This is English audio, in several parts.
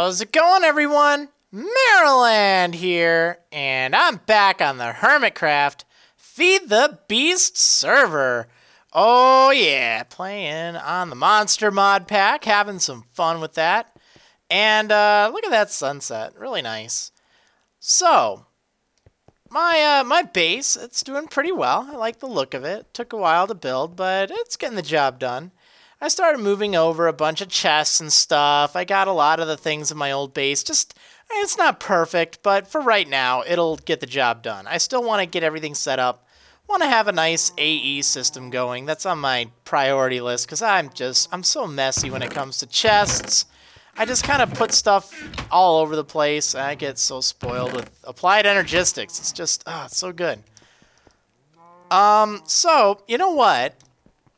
How's it going, everyone? Marriland here, and I'm back on the Hermitcraft Feed the Beast server. Oh yeah, playing on the Monster mod pack, having some fun with that. And look at that sunset, really nice. So, my base, it's doing pretty well. I like the look of it. Took a while to build, but it's getting the job done. I started moving over a bunch of chests and stuff. I got a lot of the things in my old base. It's not perfect, but for right now, it'll get the job done. I still want to get everything set up. Want to have a nice AE system going. That's on my priority list because I'm so messy when it comes to chests. I just kind of put stuff all over the place. I get so spoiled with applied energistics. It's just, it's so good. So, you know what?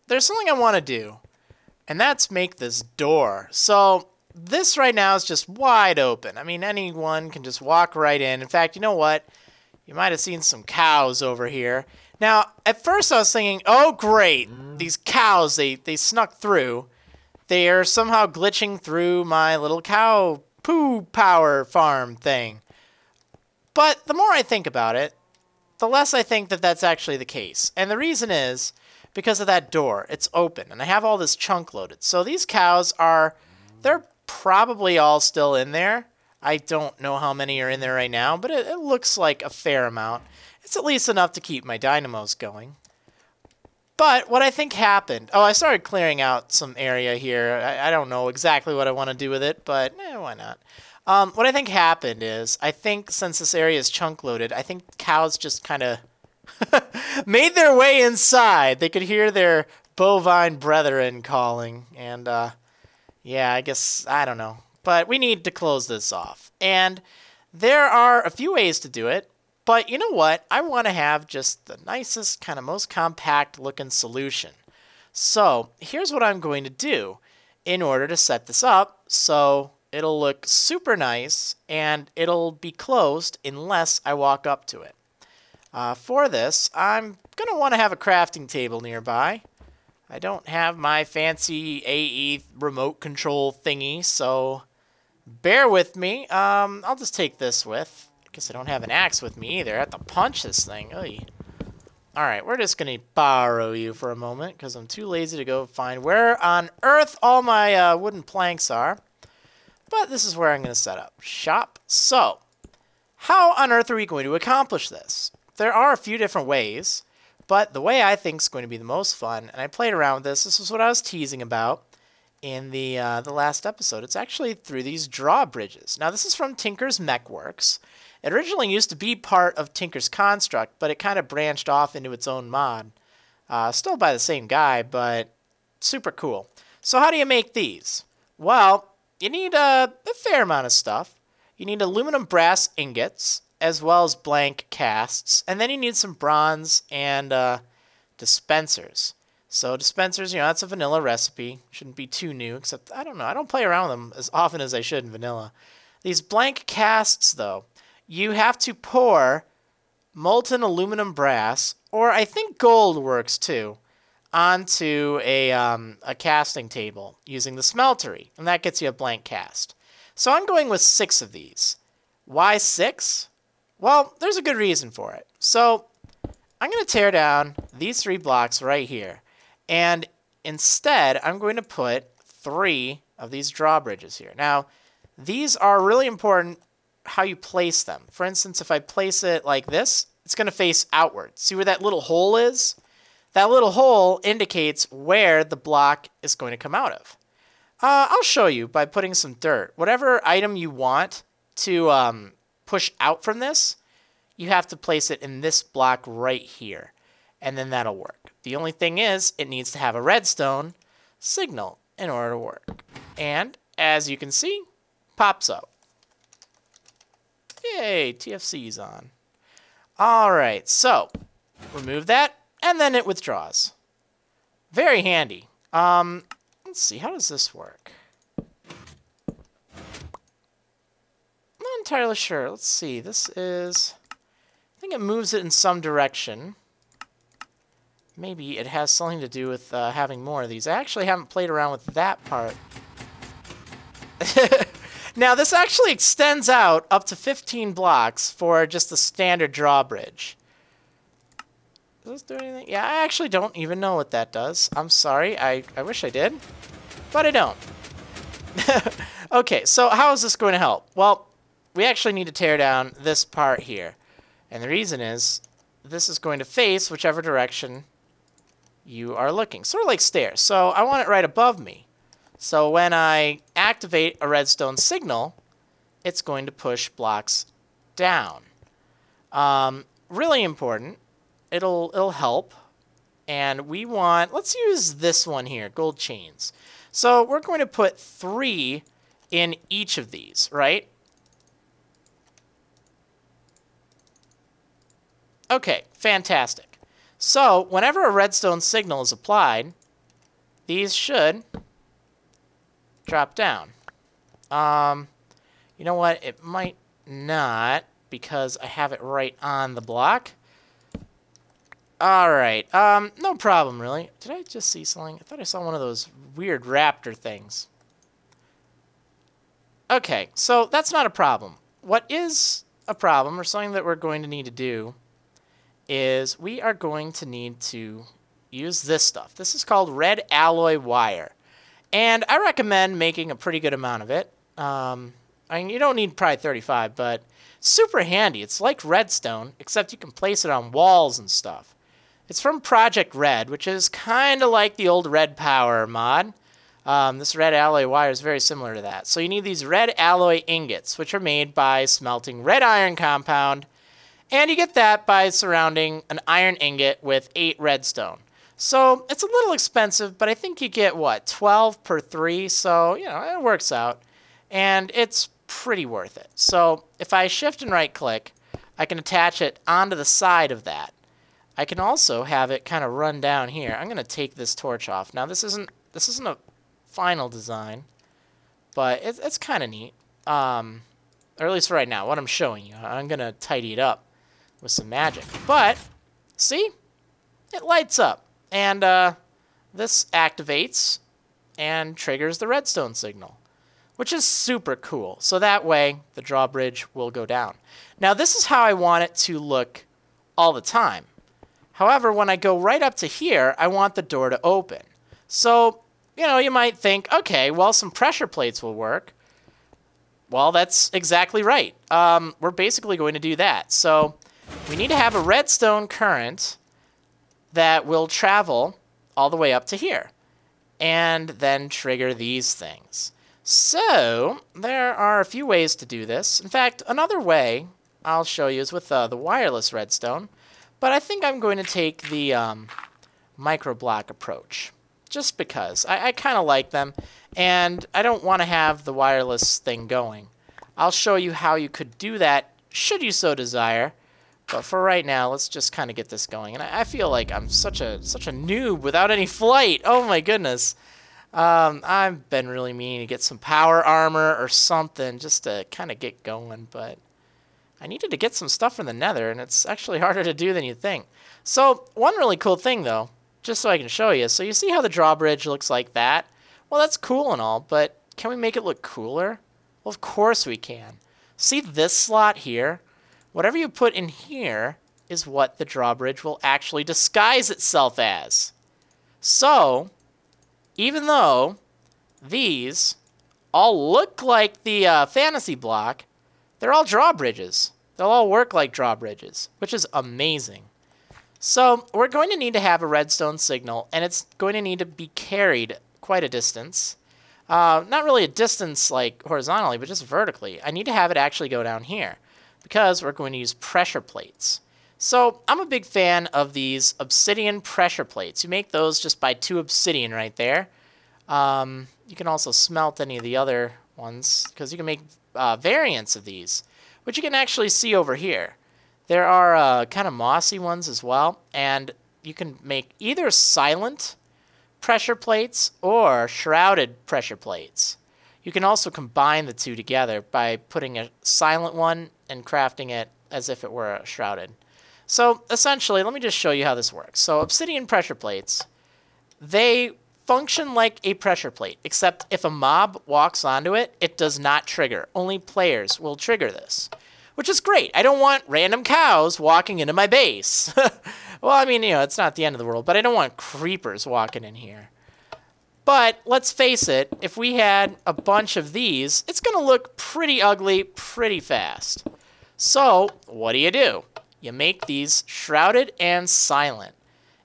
There's something I want to do. And that's make this door. So this right now is just wide open. I mean, anyone can just walk right in. In fact, you know what? You might have seen some cows over here. Now, at first I was thinking, oh great, these cows, they snuck through. They are somehow glitching through my little cow poo power farm thing. But the more I think about it, the less I think that that's actually the case. And the reason is because of that door. It's open, and I have all this chunk loaded. So these cows they're probably all still in there. I don't know how many are in there right now, but it looks like a fair amount. It's at least enough to keep my dynamos going. But what I think happened... Oh, I started clearing out some area here. I don't know exactly what I want to do with it, but why not? What I think happened is, I think since this area is chunk loaded, I think cows just kind of made their way inside. They could hear their bovine brethren calling. And, yeah, I guess, I don't know. But we need to close this off. And there are a few ways to do it. But you know what? I want to have just the nicest, kind of most compact looking solution. So here's what I'm going to do in order to set this up so it'll look super nice and it'll be closed unless I walk up to it. For this, I'm going to want to have a crafting table nearby. I don't have my fancy AE remote control thingy, so bear with me. I'll just take this with. I guess I don't have an axe with me either. I have to punch this thing. Oy. All right, we're just going to borrow you for a moment because I'm too lazy to go find where on earth all my wooden planks are. But this is where I'm going to set up shop. So, how on earth are we going to accomplish this? There are a few different ways, but the way I think is going to be the most fun, and I played around with this. This is what I was teasing about in the last episode. It's actually through these drawbridges. Now, this is from Tinker's Mechworks. It originally used to be part of Tinker's Construct, but it kind of branched off into its own mod. Still by the same guy, but super cool. So how do you make these? Well, you need a fair amount of stuff. You need aluminum brass ingots, as well as blank casts. And then you need some bronze and dispensers. So dispensers, that's a vanilla recipe. Shouldn't be too new, except, I don't know, I don't play around with them as often as I should in vanilla. These blank casts, though, you have to pour molten aluminum brass, or I think gold works too, onto a casting table using the smeltery, and that gets you a blank cast. So I'm going with 6 of these. Why 6? Well, there's a good reason for it. So I'm going to tear down these 3 blocks right here, and instead I'm going to put 3 of these drawbridges here. Now, these are really important how you place them. For instance, if I place it like this, it's going to face outward. See where that little hole is? That little hole indicates where the block is going to come out of. I'll show you by putting some dirt. Whatever item you want to push out from this, you have to place it in this block right here, and then that'll work. The only thing is, it needs to have a redstone signal in order to work. And, as you can see, pops up. Yay, TFC's on. Alright, so, remove that, and then it withdraws. Very handy. Let's see, how does this work? Not entirely sure. Let's see, this is... I think it moves it in some direction. Maybe it has something to do with having more of these. I actually haven't played around with that part. Now, this actually extends out up to 15 blocks for just the standard drawbridge. Does this do anything? Yeah, I actually don't even know what that does. I'm sorry. I wish I did, but I don't. Okay, so how is this going to help? Well, we actually need to tear down this part here. And the reason is this is going to face whichever direction you are looking. Sort of like stairs. So I want it right above me. So when I activate a redstone signal, it's going to push blocks down. Really important. It'll help. And we want, let's use this one here, gold chains. So we're going to put 3 in each of these, right? Okay, fantastic. So whenever a redstone signal is applied, these should drop down. You know what? It might not because I have it right on the block. All right. No problem, really. Did I just see something? I thought I saw one of those weird raptor things. Okay, so that's not a problem. What is a problem, or something that we're going to need to do, is we are going to need to use this stuff. This is called red alloy wire. And I recommend making a pretty good amount of it. I mean, you don't need probably 35, but super handy. It's like redstone, except you can place it on walls and stuff. It's from Project Red, which is kind of like the old Red Power mod. This red alloy wire is very similar to that. So you need these red alloy ingots, which are made by smelting red iron compound. And you get that by surrounding an iron ingot with 8 redstone. So it's a little expensive, but I think you get, what, 12 per 3? So, you know, it works out. And it's pretty worth it. So if I shift and right click, I can attach it onto the side of that. I can also have it kind of run down here. I'm going to take this torch off. Now this isn't a final design, but it's kind of neat. Or at least for right now, what I'm showing you. I'm going to tidy it up with some magic. But, see? It lights up. And this activates and triggers the redstone signal, which is super cool. So that way, the drawbridge will go down. Now, this is how I want it to look all the time. However, when I go right up to here, I want the door to open. So, you know, you might think, okay, well, some pressure plates will work. Well, that's exactly right. We're basically going to do that. So we need to have a redstone current that will travel all the way up to here and then trigger these things. So there are a few ways to do this. In fact, another way I'll show you is with the wireless redstone, but I think I'm going to take the microblock approach just because. I kind of like them, and I don't want to have the wireless thing going. I'll show you how you could do that should you so desire. But for right now, let's just kind of get this going. And I feel like I'm such a noob without any flight. Oh my goodness. I've been really meaning to get some power armor or something just to kind of get going. But I needed to get some stuff from the nether, and it's actually harder to do than you think. So one really cool thing, though, just so I can show you. So you see how the drawbridge looks like that? Well, that's cool and all, but can we make it look cooler? Well, of course we can. See this slot here? Whatever you put in here is what the drawbridge will actually disguise itself as. So, even though these all look like the fantasy block, they're all drawbridges. They'll all work like drawbridges, which is amazing. So, we're going to need to have a redstone signal, and it's going to need to be carried quite a distance. Not really a distance like horizontally, but just vertically. I need to have it actually go down here, because we're going to use pressure plates. So I'm a big fan of these obsidian pressure plates. You make those just by 2 obsidian right there. You can also smelt any of the other ones, because you can make variants of these, which you can actually see over here. There are kind of mossy ones as well, and you can make either silent pressure plates or shrouded pressure plates. You can also combine the two together by putting a silent one and crafting it as if it were shrouded. So essentially, let me just show you how this works. So obsidian pressure plates, they function like a pressure plate, except if a mob walks onto it, it does not trigger. Only players will trigger this, which is great. I don't want random cows walking into my base. Well, I mean, you know, it's not the end of the world, but I don't want creepers walking in here. But let's face it, if we had a bunch of these, it's going to look pretty ugly pretty fast. So what do? You make these shrouded and silent.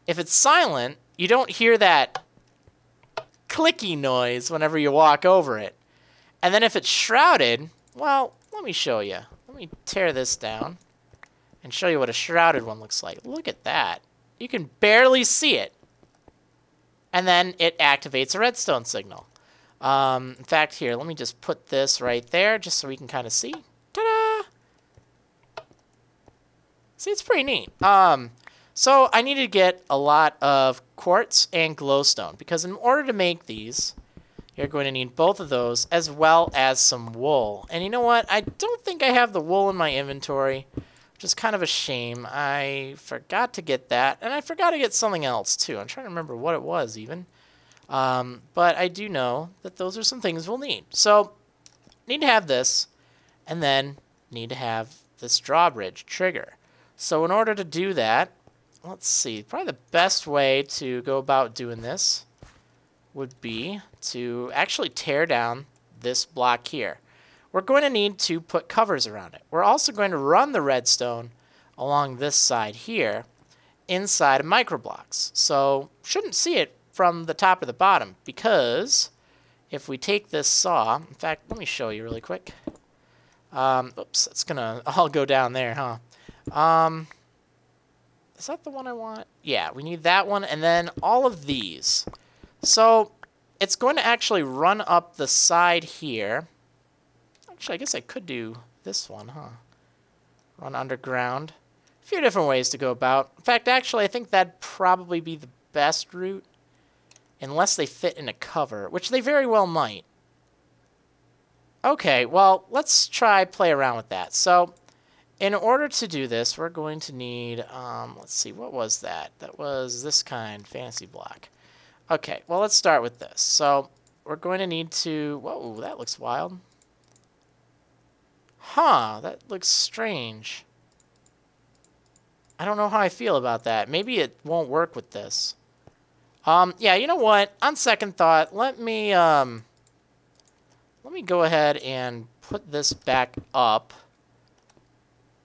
If it's silent, you don't hear that clicky noise whenever you walk over it. And then if it's shrouded, well, let me show you. Let me tear this down and show you what a shrouded one looks like. Look at that. You can barely see it. And then it activates a redstone signal. In fact, here, let me just put this right there just so we can kind of see. Ta-da! See, it's pretty neat. So I needed to get a lot of quartz and glowstone because in order to make these, you're going to need both of those as well as some wool. And you know what? I don't think I have the wool in my inventory, which is kind of a shame. I forgot to get that, and I forgot to get something else too. I'm trying to remember what it was even. But I do know that those are some things we'll need. So need to have this, and then need to have this drawbridge trigger. So in order to do that, let's see, probably the best way to go about doing this would be to actually tear down this block here. We're going to need to put covers around it. We're also going to run the redstone along this side here inside of microblocks. So shouldn't see it from the top or the bottom because if we take this saw, in fact, let me show you really quick. Oops, it's going to all go down there, huh? Is that the one I want? Yeah, we need that one and then all of these. So it's going to actually run up the side here. Actually, I guess I could do this one, huh? Run underground. A few different ways to go about. In fact, actually, I think that'd probably be the best route. Unless they fit in a cover, which they very well might. Okay, well, let's try play around with that. So, in order to do this, we're going to need, let's see, what was that? That was this kind, fantasy block. Okay, well, let's start with this. So, we're going to need to, whoa, that looks wild. Huh, that looks strange. I don't know how I feel about that. Maybe it won't work with this. Yeah, you know what? On second thought, let me go ahead and put this back up.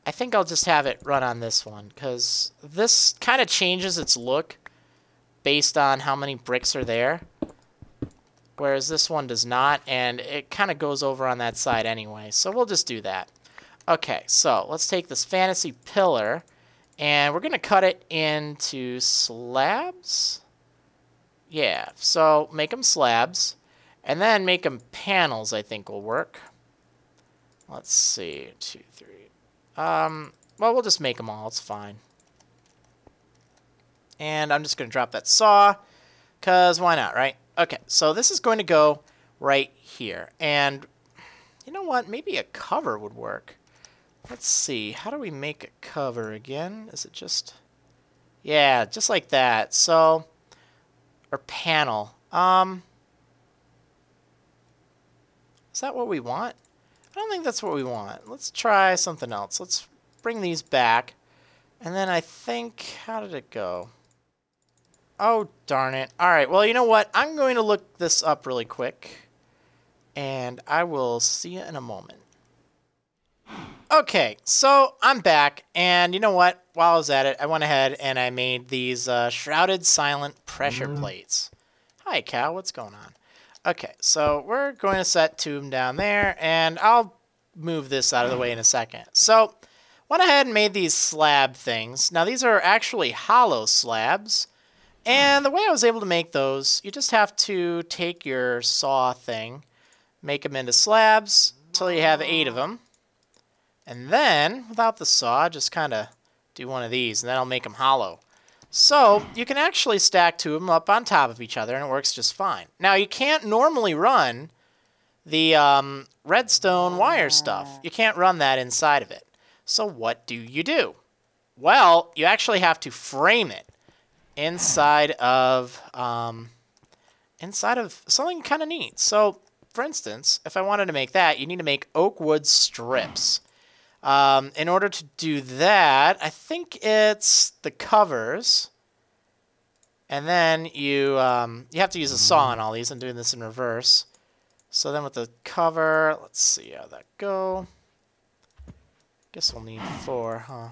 I think I'll just have it run on this one, because this kind of changes its look based on how many bricks are there, whereas this one does not, and it kind of goes over on that side anyway, so we'll just do that. Okay, so let's take this fantasy pillar, and we're going to cut it into slabs. Yeah, so make them slabs, and then make them panels, I think will work. Let's see, 2, 3. Well, we'll just make them all, it's fine. And I'm just going to drop that saw, because why not, right? Okay, so this is going to go right here. And you know what? Maybe a cover would work. Let's see, how do we make a cover again? Is it just... Yeah, just like that. So... Or panel. Is that what we want? I don't think that's what we want. Let's try something else. Let's bring these back. And then I think, how did it go? Oh, darn it. All right, well, you know what? I'm going to look this up really quick. And I will see you in a moment. Okay, so I'm back. And you know what? While I was at it, I went ahead and I made these shrouded silent pressure plates. Hi, Cal. What's going on? Okay, so we're going to set 2 of them down there, and I'll move this out of the way in a second. So, went ahead and made these slab things. Now, these are actually hollow slabs, and the way I was able to make those, you just have to take your saw thing, make them into slabs until you have 8 of them, and then, without the saw, just kind of do one of these, and then I'll make them hollow. So, you can actually stack 2 of them up on top of each other, and it works just fine. Now, you can't normally run the redstone wire stuff. You can't run that inside of it. So, what do? Well, you actually have to frame it inside of inside of something kind of neat. So, for instance, if I wanted to make that, you need to make oak wood strips. In order to do that, I think it's the covers. And then you have to use a saw on all these. I'm doing this in reverse. So then with the cover, let's see how that go. Guess we'll need 4, huh?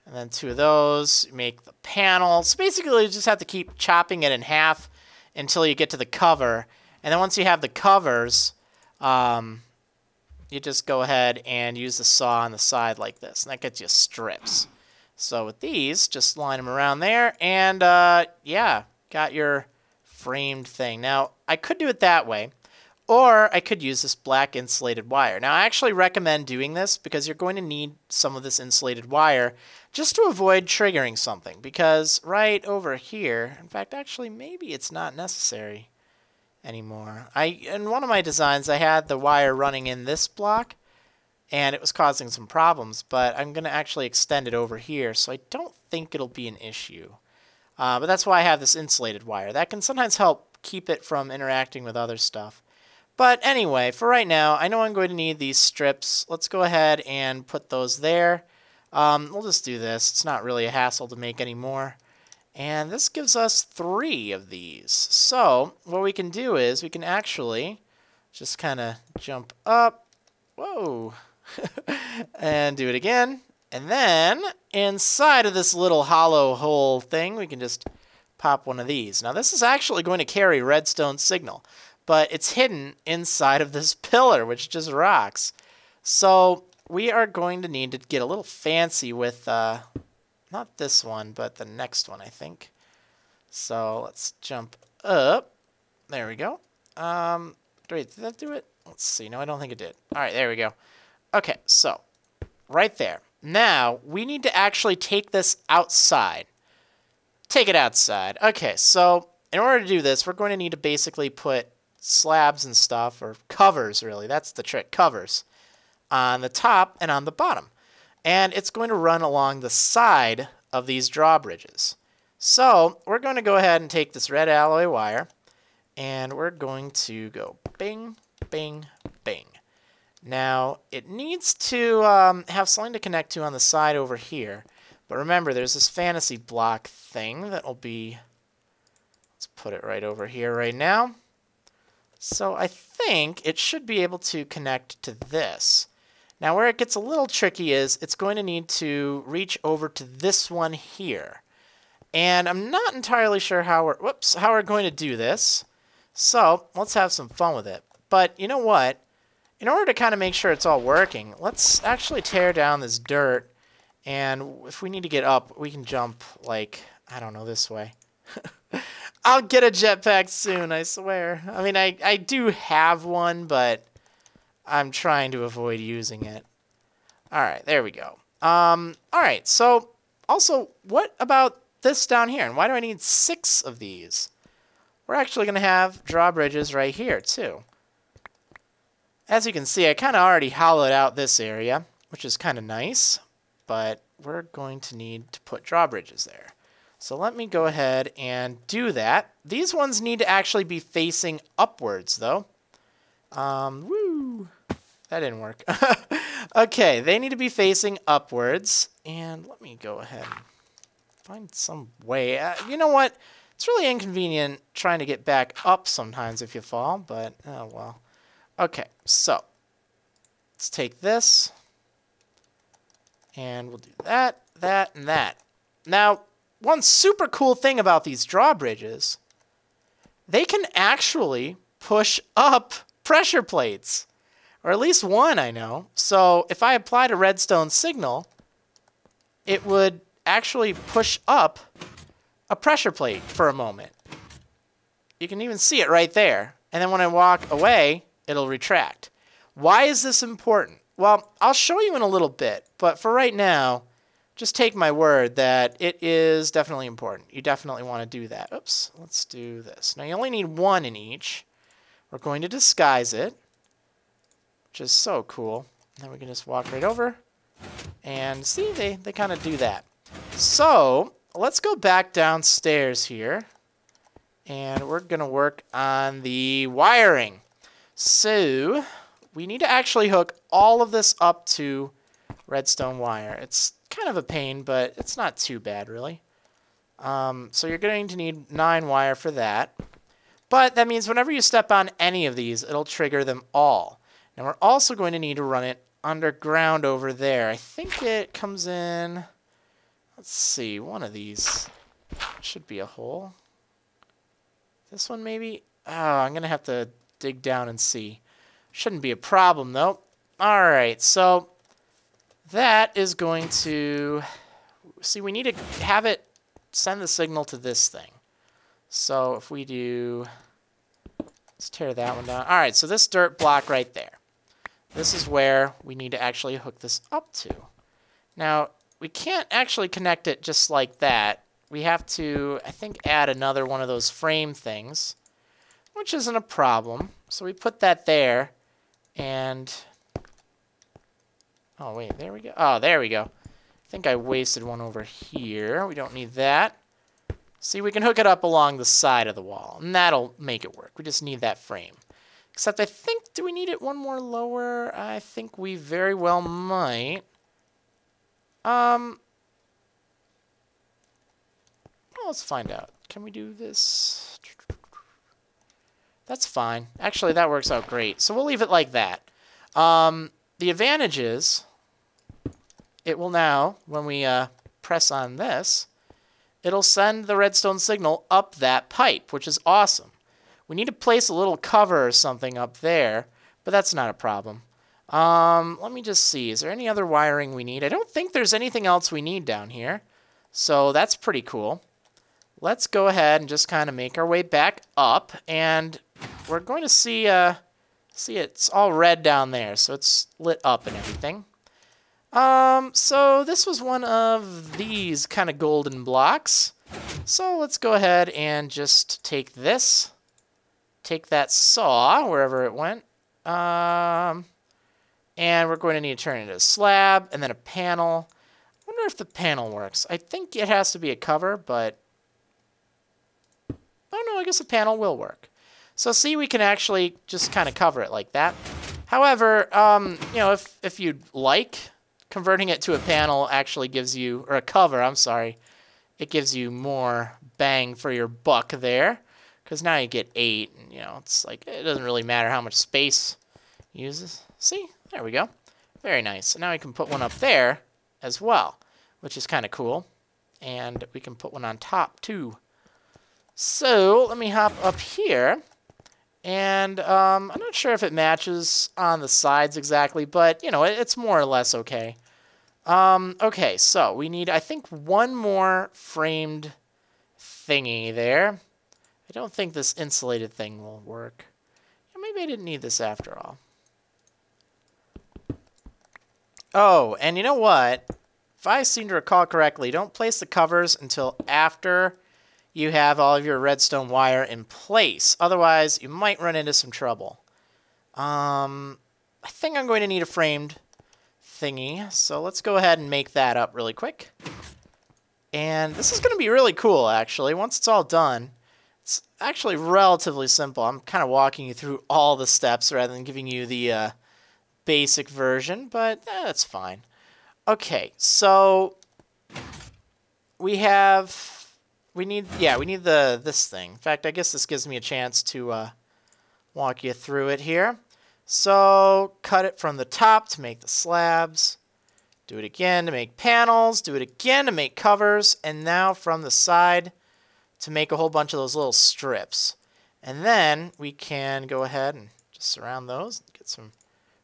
And then 2 of those, make the panel. So basically you just have to keep chopping it in half until you get to the cover. And then once you have the covers, you just go ahead and use the saw on the side like this. And that gets you strips. So with these, just line them around there. And yeah, got your framed thing. Now, I could do it that way. Or I could use this black insulated wire. Now, I actually recommend doing this because you're going to need some of this insulated wire just to avoid triggering something. Because right over here, in fact, actually, maybe it's not necessary anymore. In one of my designs, I had the wire running in this block, and it was causing some problems. But I'm going to actually extend it over here, so I don't think it'll be an issue. But that's why I have this insulated wire. That can sometimes help keep it from interacting with other stuff. But anyway, for right now, I know I'm going to need these strips. Let's go ahead and put those there. We'll just do this. It's not really a hassle to make any more. And this gives us 3 of these. So what we can do is we can actually just kind of jump up. Whoa. And do it again. And then inside of this little hollow hole thing, we can just pop one of these. Now this is actually going to carry redstone signal. But it's hidden inside of this pillar, which just rocks. So we are going to need to get a little fancy with, not this one, but the next one, I think. So let's jump up. There we go. Wait, did that do it? Let's see. No, I don't think it did. All right, there we go. Okay, so right there. Now, we need to actually take this outside. Take it outside. Okay, so in order to do this, we're going to need to basically put slabs and stuff, or covers really, that's the trick, covers, on the top and on the bottom. And it's going to run along the side of these drawbridges. So we're going to go ahead and take this red alloy wire, and we're going to go bing, bing, bing. Now, it needs to have something to connect to on the side over here. But remember, there's this fantasy block thing that will be, let's put it right over here right now. So I think it should be able to connect to this. Now where it gets a little tricky is it's going to need to reach over to this one here. And I'm not entirely sure how we're going to do this. So let's have some fun with it. But you know what? In order to kind of make sure it's all working, let's actually tear down this dirt. And if we need to get up, we can jump like, I don't know, this way. I'll get a jetpack soon, I swear. I mean, I do have one, but I'm trying to avoid using it. All right, there we go. All right, so also, what about this down here? And why do I need 6 of these? We're actually going to have drawbridges right here, too. As you can see, I kind of already hollowed out this area, which is kind of nice, but we're going to need to put drawbridges there. So let me go ahead and do that. These ones need to actually be facing upwards, though. Woo! That didn't work. Okay, they need to be facing upwards. And let me go ahead and find some way. You know what? It's really inconvenient trying to get back up sometimes if you fall, but oh well. Okay, so let's take this. And we'll do that, that, and that. Now, one super cool thing about these drawbridges, they can actually push up pressure plates. Or at least one, I know. So if I applied a redstone signal, it would actually push up a pressure plate for a moment. You can even see it right there. And then when I walk away, it'll retract. Why is this important? Well, I'll show you in a little bit. But for right now, just take my word that it is definitely important. You definitely want to do that. Oops, let's do this. Now you only need 1 in each. We're going to disguise it, which is so cool. Then we can just walk right over. And see, they kind of do that. So let's go back downstairs here. And we're going to work on the wiring. So we need to actually hook all of this up to redstone wire. It's kind of a pain, but it's not too bad, really. So you're going to need 9 wire for that. But that means whenever you step on any of these, it'll trigger them all. And we're also going to need to run it underground over there. I think it comes in, let's see, one of these should be a hole. This one maybe? Oh, I'm going to have to dig down and see. Shouldn't be a problem, though. All right, so that is going to... See, we need to have it send the signal to this thing. So if we do... Let's tear that one down. All right, so this dirt block right there. This is where we need to actually hook this up to. Now, we can't actually connect it just like that. We have to, I think, add another one of those frame things, which isn't a problem. So we put that there, and... Oh, wait, there we go. Oh, there we go. I think I wasted one over here. We don't need that. See, we can hook it up along the side of the wall, and that'll make it work. We just need that frame. Except I think, do we need it one more lower? I think we very well might. Well, let's find out. Can we do this? That's fine. Actually, that works out great. So we'll leave it like that. The advantage is, it will now, when we press on this, it'll send the redstone signal up that pipe, which is awesome. We need to place a little cover or something up there, but that's not a problem. Let me just see. Is there any other wiring we need? I don't think there's anything else we need down here, so that's pretty cool. Let's go ahead and just kind of make our way back up, and we're going to see it's all red down there, so it's lit up and everything. So this was one of these kind of golden blocks. So let's go ahead and just take this, take that saw wherever it went, and we're going to need to turn it into a slab and then a panel. I wonder if the panel works. I think it has to be a cover, but oh no, I guess a panel will work. So see, we can actually just kind of cover it like that. However, you know, if you'd like, converting it to a panel actually gives you, or a cover, I'm sorry, it gives you more bang for your buck there, because now you get 8, and you know, it's like, it doesn't really matter how much space it uses. See, there we go. Very nice. And now we can put one up there as well, which is kind of cool. And we can put one on top too. So let me hop up here. And I'm not sure if it matches on the sides exactly, but, you know, it's more or less okay. Okay, so we need, I think, one more framed thingy there. I don't think this insulated thing will work. Yeah, maybe I didn't need this after all. Oh, and you know what? If I seem to recall correctly, don't place the covers until after you have all of your redstone wire in place. Otherwise, you might run into some trouble. I think I'm going to need a framed thingy, so let's go ahead and make that up really quick. And this is going to be really cool, actually, once it's all done. It's actually relatively simple. I'm kind of walking you through all the steps rather than giving you the basic version, but that's fine. Okay, so we need this thing. In fact, I guess this gives me a chance to walk you through it here. So cut it from the top to make the slabs. Do it again to make panels. Do it again to make covers. And now from the side to make a whole bunch of those little strips. And then we can go ahead and just surround those. Get some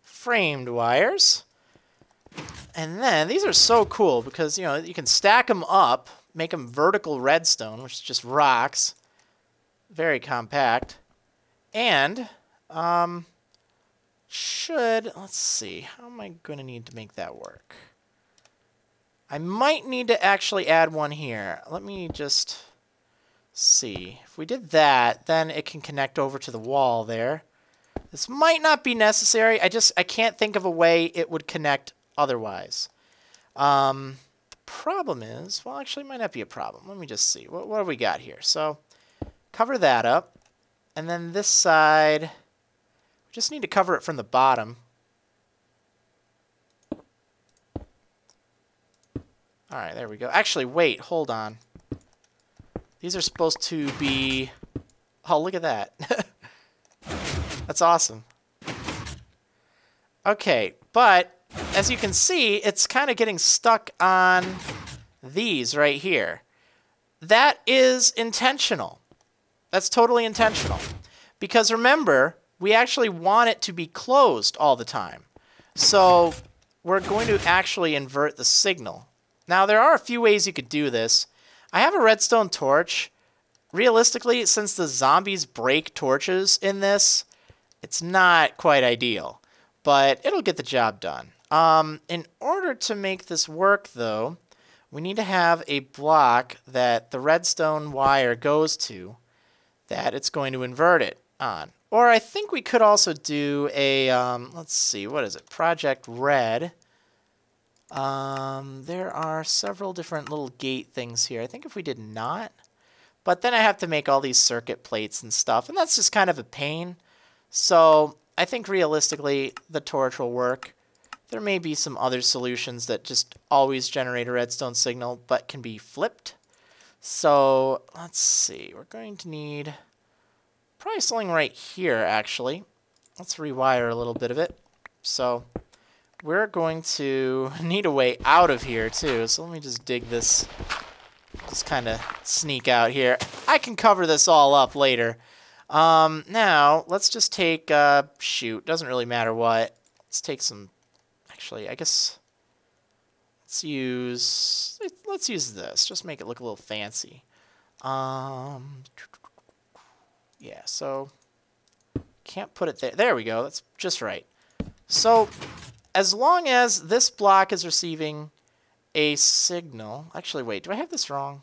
framed wires. And then these are so cool because, you know, you can stack them up, make them vertical redstone, which is just rocks. Very compact. And let's see, how am I going to need to make that work? I might need to actually add one here. Let me just see. If we did that, then it can connect over to the wall there. This might not be necessary. I can't think of a way it would connect otherwise. The problem is, well, actually, it might not be a problem. Let me just see. What have we got here? So, Cover that up. And then this side, we just need to cover it from the bottom. All right, there we go. Actually, wait, hold on. These are supposed to be... Oh, look at that. That's awesome. Okay, but as you can see, it's kind of getting stuck on these right here. That is intentional. That's totally intentional. Because remember, we actually want it to be closed all the time. So we're going to actually invert the signal. Now, there are a few ways you could do this. I have a redstone torch. Realistically, since the zombies break torches in this, it's not quite ideal. But it'll get the job done. In order to make this work, though, we need to have a block that the redstone wire goes to that it's going to invert it on. Or I think we could also do a, let's see, what is it? Project Red. There are several different little gate things here. I think if we did not, but then I have to make all these circuit plates and stuff, and that's just kind of a pain. So I think realistically the torch will work. There may be some other solutions that just always generate a redstone signal but can be flipped. So let's see, we're going to need probably something right here actually. Let's rewire a little bit of it. So we're going to need a way out of here too. So let me just dig this, just kind of sneak out here. I can cover this all up later. Now, let's just take, shoot, doesn't really matter what. Let's take some, actually, I guess, let's use this. Just make it look a little fancy. Yeah, so, can't put it there. There we go, that's just right. So, as long as this block is receiving a signal, actually, wait, do I have this wrong?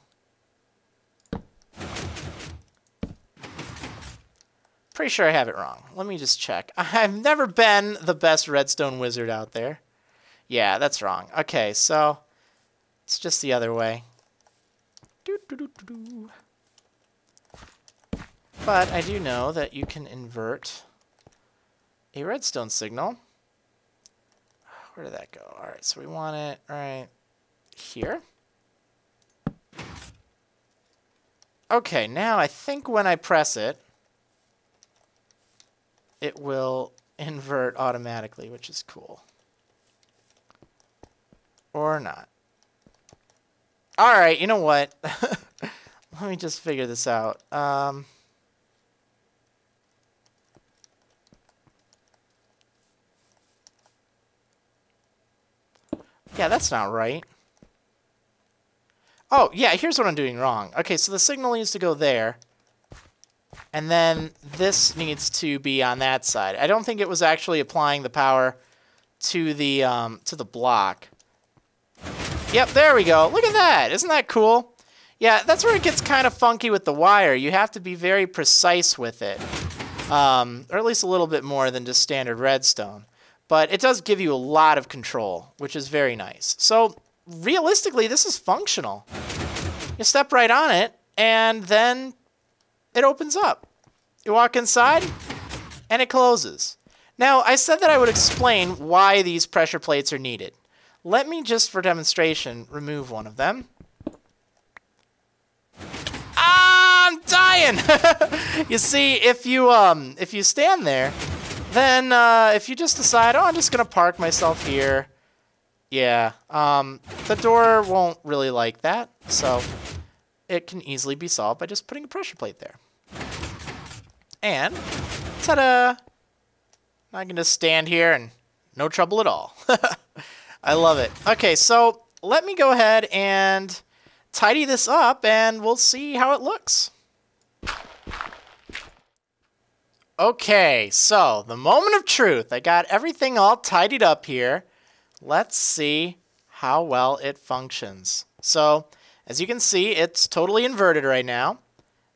Pretty sure I have it wrong. Let me just check. I've never been the best redstone wizard out there. Yeah, that's wrong. Okay, so it's just the other way. But I do know that you can invert a redstone signal. Where did that go? All right, so we want it right here. Okay, now I think when I press it, it will invert automatically, which is cool. Or not. All right, you know what? Let me just figure this out. Yeah, that's not right. Oh, yeah, here's what I'm doing wrong. Okay, so the signal needs to go there. And then this needs to be on that side. I don't think it was actually applying the power to the block. Yep, there we go. Look at that. Isn't that cool? Yeah, that's where it gets kind of funky with the wire. You have to be very precise with it. Or at least a little bit more than just standard redstone. But it does give you a lot of control, which is very nice. So realistically, this is functional. You step right on it, and then it opens up. You walk inside, and it closes. Now, I said that I would explain why these pressure plates are needed. Let me just, for demonstration, remove one of them. Ah, I'm dying! You see, if you stand there, then if you just decide, oh, I'm just gonna park myself here, yeah, the door won't really like that, so it can easily be solved by just putting a pressure plate there. And, ta-da! I can just stand here and no trouble at all. I love it. Okay, so let me go ahead and tidy this up and we'll see how it looks. Okay, so the moment of truth. I got everything all tidied up here. Let's see how well it functions. So, as you can see, it's totally inverted right now.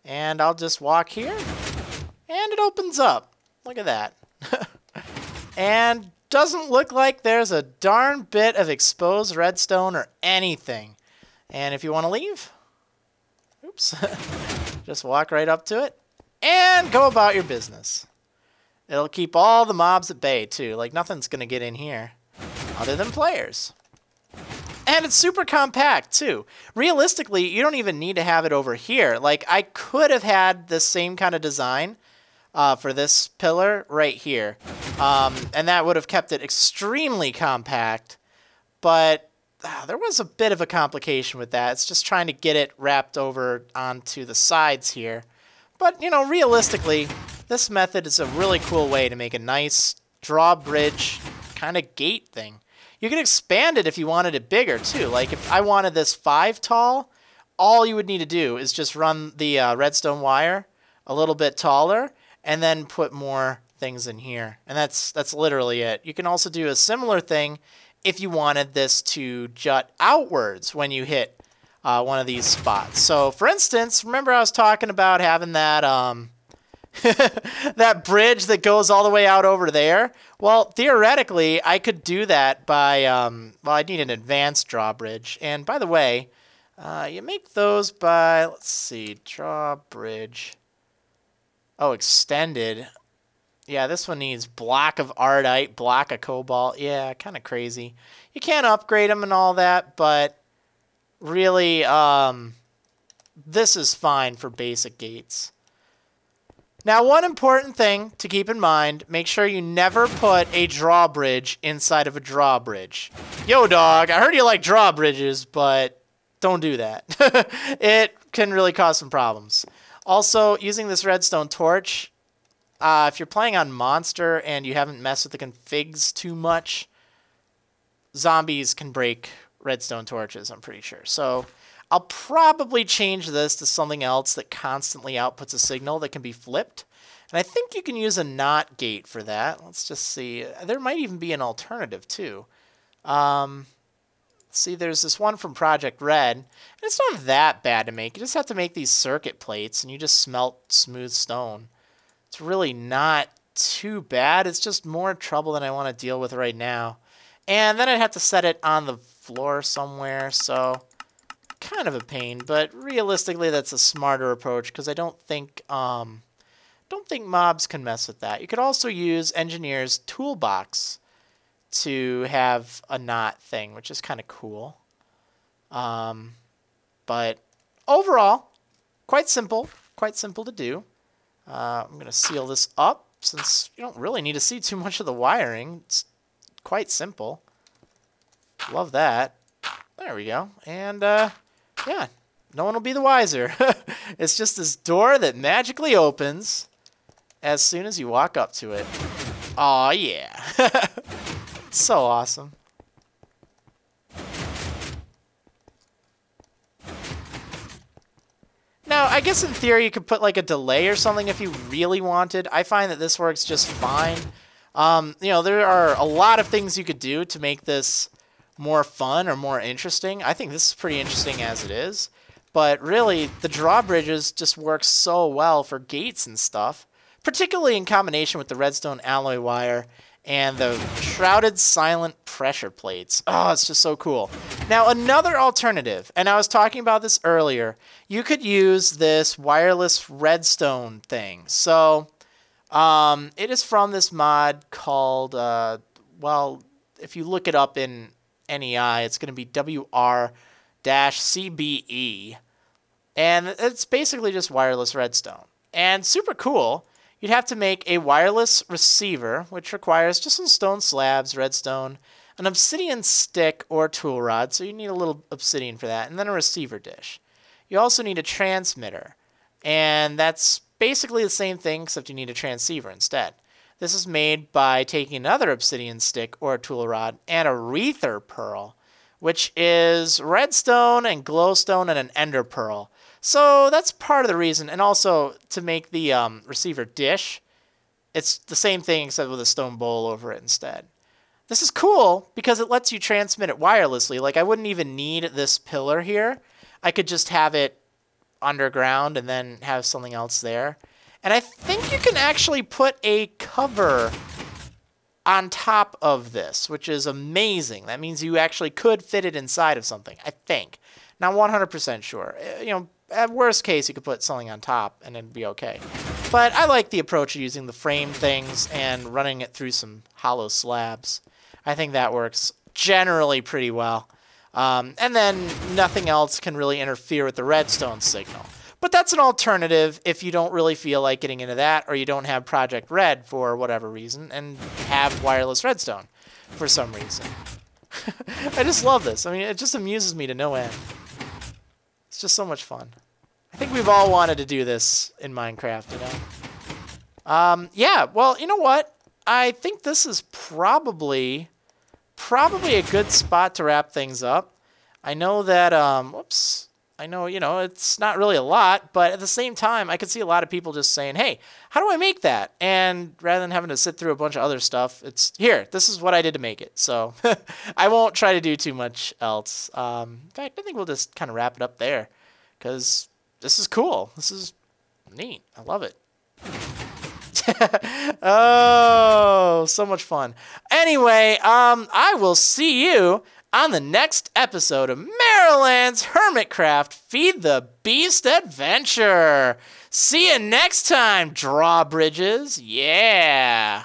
And I'll just walk here, and it opens up. Look at that. And doesn't look like there's a darn bit of exposed redstone or anything. And if you want to leave, oops. Just walk right up to it and go about your business. It'll keep all the mobs at bay, too. Like, nothing's going to get in here other than players. And it's super compact, too. Realistically, you don't even need to have it over here. Like, I could have had the same kind of design for this pillar right here. And that would have kept it extremely compact. But there was a bit of a complication with that. It's just trying to get it wrapped over onto the sides here. But, you know, realistically, this method is a really cool way to make a nice drawbridge kind of gate thing. You can expand it if you wanted it bigger, too. Like, if I wanted this 5 tall, all you would need to do is just run the redstone wire a little bit taller and then put more things in here. And that's literally it. You can also do a similar thing if you wanted this to jut outwards when you hit one of these spots. So, for instance, remember I was talking about having that that bridge that goes all the way out over there? Well, theoretically, I could do that by, well, I need an advanced drawbridge. And by the way, you make those by, let's see, drawbridge. Oh, extended. Yeah, this one needs block of ardite, block of cobalt. Yeah, kind of crazy. You can't upgrade them and all that, but really, this is fine for basic gates. Now, one important thing to keep in mind, make sure you never put a drawbridge inside of a drawbridge. Yo, dog, I heard you like drawbridges, but don't do that. It can really cause some problems. Also, using this redstone torch, if you're playing on Monster and you haven't messed with the configs too much, zombies can break redstone torches, I'm pretty sure. So I'll probably change this to something else that constantly outputs a signal that can be flipped. And I think you can use a NOT gate for that. Let's just see. There might even be an alternative, too. See, there's this one from Project Red. And it's not that bad to make. You just have to make these circuit plates, and you just smelt smooth stone. It's really not too bad. It's just more trouble than I want to deal with right now. And then I'd have to set it on the floor somewhere, so kind of a pain, but realistically that's a smarter approach because I don't think mobs can mess with that. You could also use Engineer's Toolbox to have a knot thing, which is kind of cool. But overall, quite simple to do. I'm going to seal this up since you don't really need to see too much of the wiring. It's quite simple. Love that. There we go. And yeah, no one will be the wiser. It's just this door that magically opens as soon as you walk up to it. Aw, yeah. So awesome. Now, I guess in theory you could put like a delay or something if you really wanted. I find that this works just fine. You know, there are a lot of things you could do to make this more fun or more interesting. I think this is pretty interesting as it is. But really, the drawbridges just work so well for gates and stuff, particularly in combination with the redstone alloy wire and the shrouded silent pressure plates. Oh, it's just so cool. Now, another alternative, and I was talking about this earlier, you could use this wireless redstone thing. So, it is from this mod called, well, if you look it up in NEI, it's going to be WR-CBE. And it's basically just wireless redstone. And super cool. You'd have to make a wireless receiver, which requires just some stone slabs, redstone, an obsidian stick or tool rod, so you need a little obsidian for that, and then a receiver dish. You also need a transmitter, and that's basically the same thing, except you need a transceiver instead. This is made by taking another obsidian stick or a tool rod and a aether pearl, which is redstone and glowstone and an ender pearl. So that's part of the reason. And also to make the receiver dish, it's the same thing except with a stone bowl over it instead. This is cool because it lets you transmit it wirelessly. Like I wouldn't even need this pillar here. I could just have it underground and then have something else there. And I think you can actually put a cover on top of this, which is amazing. That means you actually could fit it inside of something, I think. Not 100% sure. You know, at worst case, you could put something on top and it'd be okay. But I like the approach of using the frame things and running it through some hollow slabs. I think that works generally pretty well. And then nothing else can really interfere with the redstone signal. But that's an alternative if you don't really feel like getting into that, or you don't have Project Red for whatever reason and have wireless redstone for some reason. I just love this. I mean, it just amuses me to no end. It's just so much fun. I think we've all wanted to do this in Minecraft, you know? Yeah, well, you know what? I think this is probably a good spot to wrap things up. I know that, whoops. I know, you know, it's not really a lot, but at the same time, I could see a lot of people just saying, hey, how do I make that? And rather than having to sit through a bunch of other stuff, it's here. This is what I did to make it. So I won't try to do too much else. In fact, I think we'll just kind of wrap it up there because this is cool. This is neat. I love it. Oh, so much fun. Anyway, I will see you on the next episode of Marriland's Hermitcraft Feed the Beast Adventure. See you next time, Drawbridges. Yeah.